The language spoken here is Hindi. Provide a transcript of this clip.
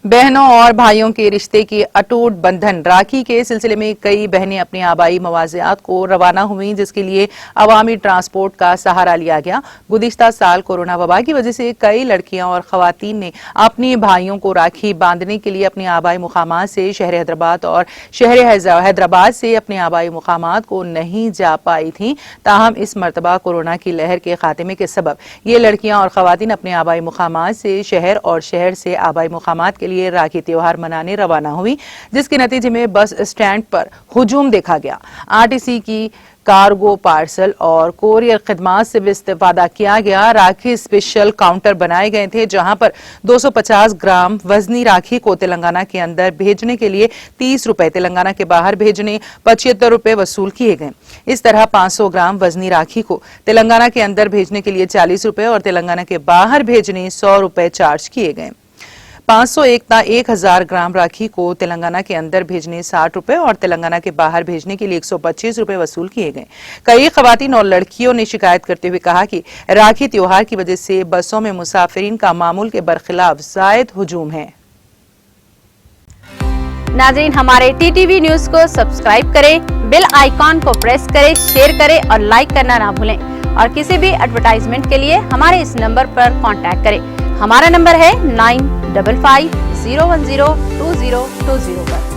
बहनों और भाइयों के रिश्ते की अटूट बंधन राखी के सिलसिले में कई बहनें अपनी आबाई मवाज़ियात को रवाना हुई, जिसके लिए अवामी ट्रांसपोर्ट का सहारा लिया गया। गुज़िश्ता साल कोरोना वबा की वजह से कई लड़कियां और खवातीन ने अपनी भाइयों को राखी बांधने के लिए अपने आबाई मुकामात से शहर हैदराबाद और शहर हैदराबाद से अपने आबाई मुकामात को नहीं जा पाई थी। ताहम इस मरतबा कोरोना की लहर के खात्मे के सबब ये लड़कियां और खवातीन अपने आबाई मुकामात से शहर और शहर से आबाई मुकामात के लिए राखी त्योहार मनाने रवाना हुई, जिसके नतीजे में बस स्टैंड पर हुजूम देखा गया। आरटीसी की कार्गो, पार्सल और कोरियर खिदमात से भी इस्तेफादा किया गया। राखी स्पेशल काउंटर बनाए गए थे, जहां पर 250 ग्राम वजनी राखी को तेलंगाना के अंदर भेजने के लिए 30 रुपए, तेलंगाना के बाहर भेजने 75 रुपए वसूल किए गए। इस तरह 500 ग्राम वजनी राखी को तेलंगाना के अंदर भेजने के लिए 40 रुपए और तेलंगाना के बाहर भेजने 100 रुपए चार्ज किए गए। 1000 ग्राम राखी को तेलंगाना के अंदर भेजने 60 रुपए और तेलंगाना के बाहर भेजने के लिए 125 रुपए वसूल किए गए। कई खवातीन और लड़कियों ने शिकायत करते हुए कहा कि राखी त्योहार की वजह से बसों में मुसाफिरीन का मामूल के बरखिलाफ जायद हुजूम है। नाज़रीन, हमारे टीटीवी न्यूज को सब्सक्राइब करें, बेल आइकॉन को प्रेस करें, शेयर करें और लाइक करना ना भूलें। और किसी भी एडवर्टाइजमेंट के लिए हमारे इस नंबर पर कांटेक्ट करें। हमारा नंबर है 9550102020 पर।